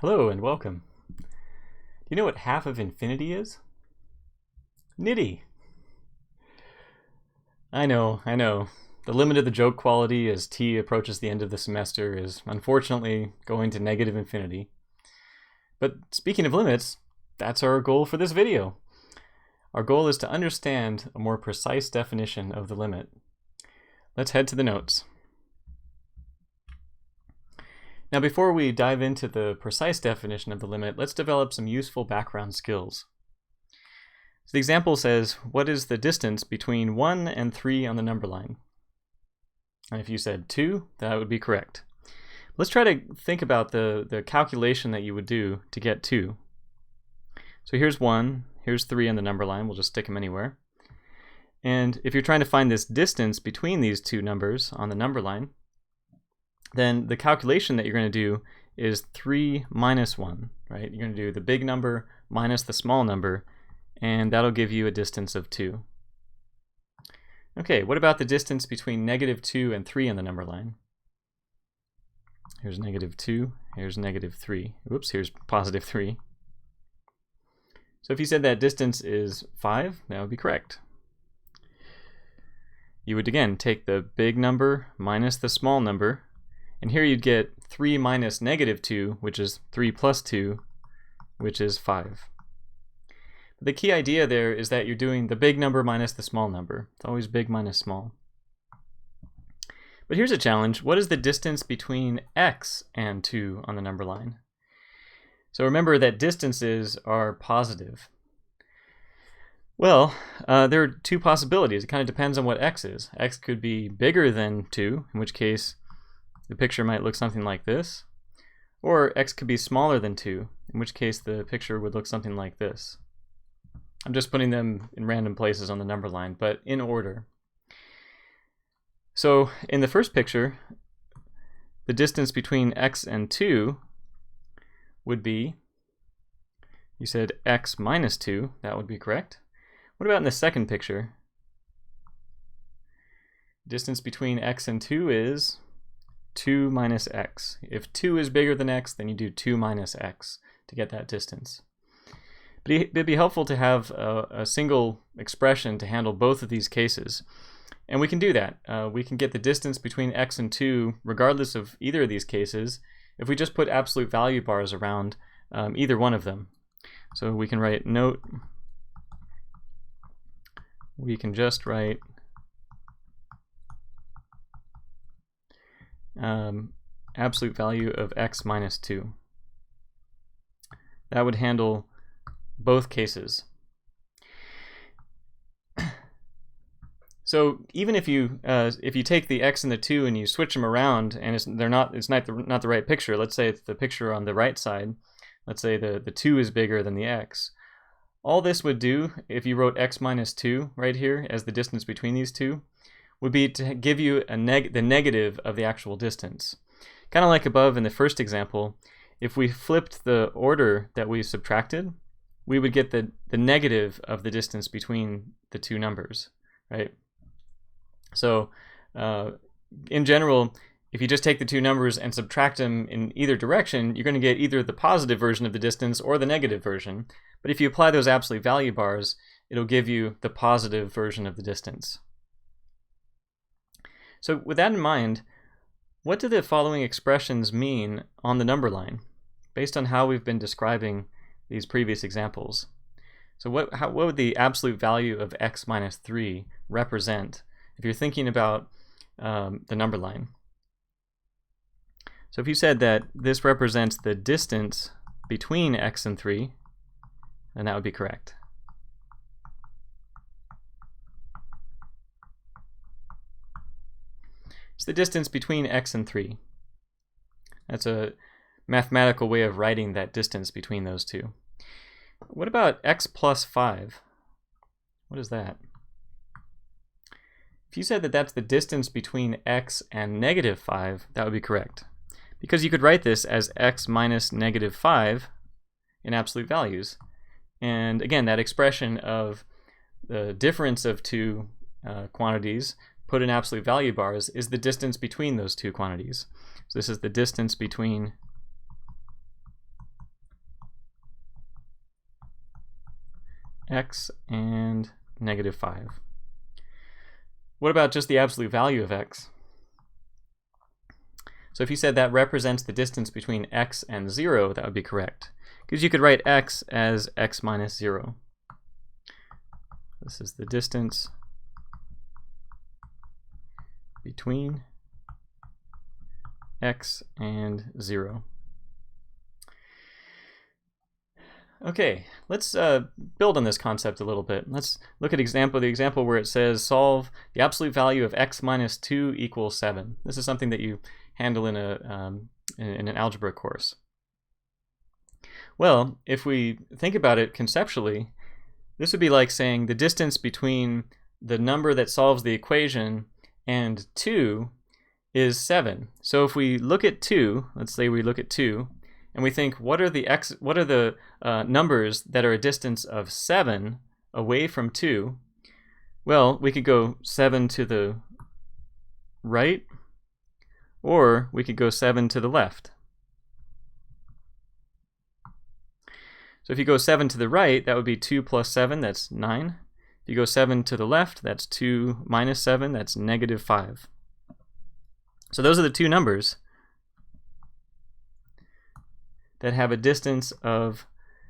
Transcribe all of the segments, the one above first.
Hello and welcome. Do you know what half of infinity is? Nitty. I know. The limit of the joke quality as t approaches the end of the semester is unfortunately going to negative infinity. But speaking of limits, that's our goal for this video. Our goal is to understand a more precise definition of the limit. Let's head to the notes. Now, before we dive into the precise definition of the limit, let's develop some useful background skills. So the example says, what is the distance between 1 and 3 on the number line? And if you said 2, that would be correct. Let's try to think about the calculation that you would do to get 2. So here's 1, here's 3 on the number line. We'll just stick them anywhere. And if you're trying to find this distance between these two numbers on the number line, then the calculation that you're going to do is 3 minus 1, right? You're going to do the big number minus the small number, and that'll give you a distance of 2. Okay, what about the distance between -2 and 3 on the number line? Here's -2, here's -3. Oops, here's +3. So if you said that distance is 5, that would be correct. You would again take the big number minus the small number, and here you'd get 3 minus -2, which is 3 plus 2, which is 5. But the key idea there is that you're doing the big number minus the small number. It's always big minus small. But here's a challenge. What is the distance between x and 2 on the number line? So remember that distances are positive. Well, there are two possibilities. It kind of depends on what x is. X could be bigger than 2, in which case the picture might look something like this, or x could be smaller than 2, in which case the picture would look something like this. I'm just putting them in random places on the number line, but in order. So in the first picture, the distance between x and 2 would be, you said x minus 2, that would be correct. What about in the second picture? Distance between x and 2 is 2 minus x. If 2 is bigger than x, then you do 2 minus x to get that distance. But it'd be helpful to have a single expression to handle both of these cases. And we can do that. We can get the distance between x and 2 regardless of either of these cases if we just put absolute value bars around either one of them. So we can write note. We can just write absolute value of x minus 2. That would handle both cases. So even if you take the x and the 2 and you switch them around and it's not the right picture, let's say it's the picture on the right side, let's say the 2 is bigger than the x, all this would do, if you wrote x minus 2 right here as the distance between these two, would be to give you the negative of the actual distance. Kind of like above in the first example, if we flipped the order that we subtracted, we would get the negative of the distance between the two numbers, right? So in general, if you just take the two numbers and subtract them in either direction, you're going to get either the positive version of the distance or the negative version. But if you apply those absolute value bars, it'll give you the positive version of the distance. So with that in mind, what do the following expressions mean on the number line, based on how we've been describing these previous examples? So what would the absolute value of x minus 3 represent if you're thinking about the number line? So if you said that this represents the distance between x and 3, then that would be correct. It's the distance between x and 3. That's a mathematical way of writing that distance between those two. What about x plus 5? What is that? If you said that that's the distance between x and -5, that would be correct. Because you could write this as x minus -5 in absolute values. And again, that expression of the difference of two quantities put in absolute value bars is the distance between those two quantities. So this is the distance between x and -5. What about just the absolute value of x? So if you said that represents the distance between x and 0, that would be correct, because you could write x as x minus 0. This is the distance between x and 0. Okay, let's build on this concept a little bit. Let's look at the example where it says solve the absolute value of x minus 2 equals 7. This is something that you handle in an algebra course. Well, if we think about it conceptually, this would be like saying the distance between the number that solves the equation and 2 is 7. So if we look at 2, let's say we look at 2, and we think what are the numbers that are a distance of 7 away from 2? Well, we could go 7 to the right, or we could go 7 to the left. So if you go 7 to the right, that would be 2 plus 7, that's 9. If you go 7 to the left, that's 2 minus 7, that's -5. So those are the two numbers that have a distance of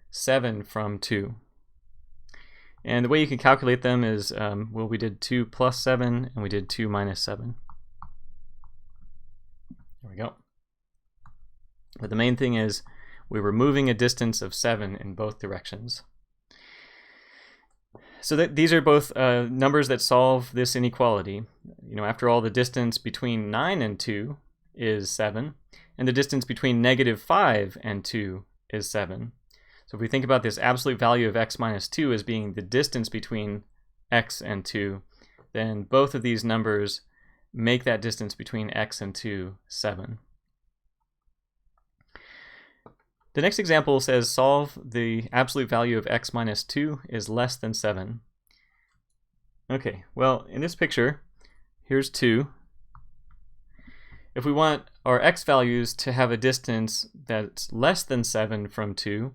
7 from 2. And the way you can calculate them is, well, we did 2 plus 7 and we did 2 minus 7. There we go. But the main thing is we were moving a distance of 7 in both directions. So these are both numbers that solve this inequality. You know, after all, the distance between 9 and 2 is 7, and the distance between -5 and 2 is 7. So if we think about this absolute value of x minus 2 as being the distance between x and 2, then both of these numbers make that distance between x and 2 7. The next example says solve the absolute value of x minus 2 is less than 7. Okay, well, in this picture, here's 2. If we want our x values to have a distance that's less than 7 from 2,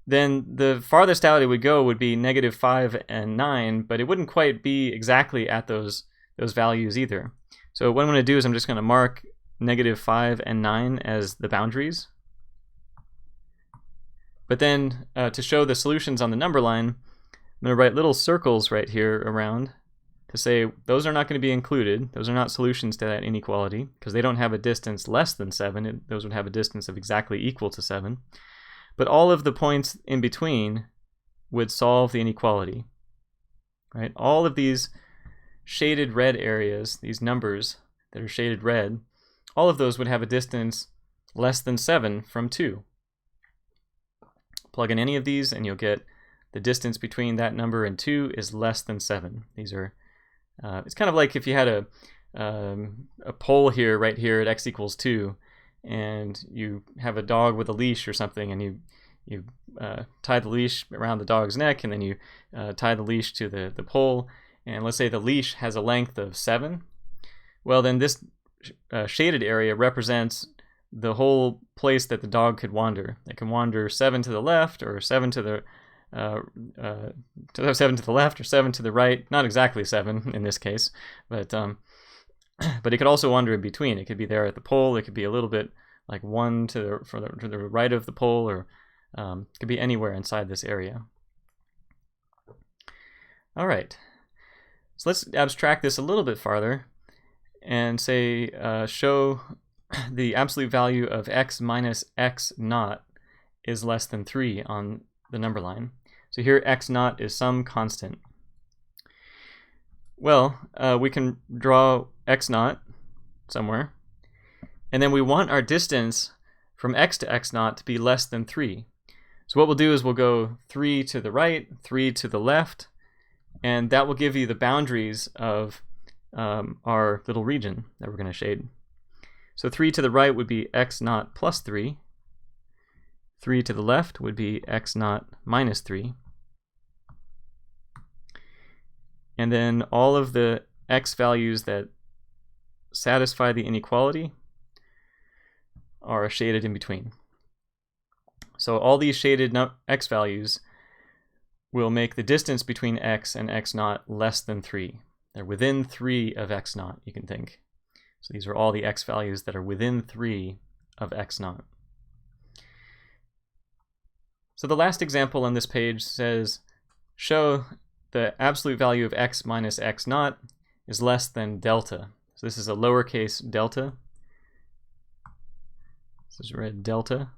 then the farthest out it would go would be -5 and 9, but it wouldn't quite be exactly at those values either. So what I'm going to do is I'm just going to mark -5 and 9 as the boundaries. But then to show the solutions on the number line, I'm going to write little circles right here around to say those are not going to be included. Those are not solutions to that inequality because they don't have a distance less than 7. Those would have a distance of exactly equal to 7. But all of the points in between would solve the inequality. Right? All of these shaded red areas, these numbers that are shaded red, all of those would have a distance less than 7 from 2. Plug in any of these and you'll get the distance between that number and 2 is less than 7. These are, it's kind of like if you had a pole here, right here at x equals 2, and you have a dog with a leash or something, and you tie the leash around the dog's neck, and then you tie the leash to the pole, and let's say the leash has a length of 7. Well, then this shaded area represents the whole place that the dog could wander. It can wander 7 to the left, or 7 to the 7 to the left, or 7 to the right. Not exactly 7 in this case, but it could also wander in between. It could be there at the pole. It could be a little bit like 1 to the right of the pole, or it could be anywhere inside this area. All right, so let's abstract this a little bit farther and say show the absolute value of x minus x naught is less than 3 on the number line. So here x naught is some constant. Well, we can draw x naught somewhere, and then we want our distance from x to x naught to be less than 3. So what we'll do is we'll go 3 to the right, 3 to the left, and that will give you the boundaries of our little region that we're going to shade. So 3 to the right would be x naught plus 3. 3 to the left would be x naught minus 3. And then all of the x values that satisfy the inequality are shaded in between. So all these shaded x values will make the distance between x and x naught less than 3. They're within 3 of x naught, you can think. So these are all the x values that are within 3 of x naught. So the last example on this page says, show the absolute value of x minus x naught is less than delta. So this is a lowercase delta. This is read delta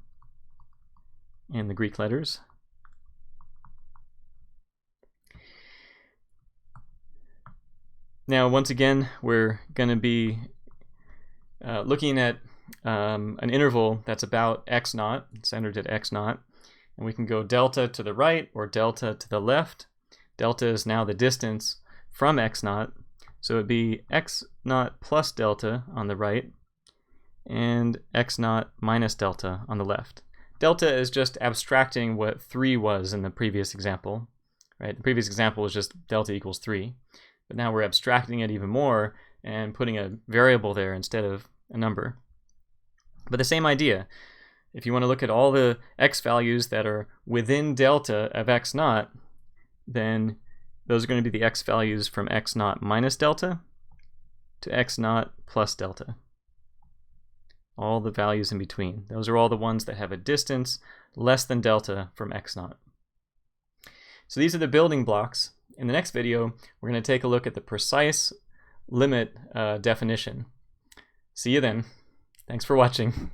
in the Greek letters. Now, once again, we're going to be looking at an interval that's about x naught, centered at x naught, and we can go delta to the right or delta to the left. Delta is now the distance from x naught, so it would be x naught plus delta on the right and x naught minus delta on the left. Delta is just abstracting what 3 was in the previous example, right? The previous example was just delta equals 3, but now we're abstracting it even more and putting a variable there instead of a number. But the same idea. If you want to look at all the x values that are within delta of x naught, then those are going to be the x values from x naught minus delta to x naught plus delta. All the values in between. Those are all the ones that have a distance less than delta from x naught. So these are the building blocks. In the next video, we're going to take a look at the precise limit definition. See you then. Thanks for watching.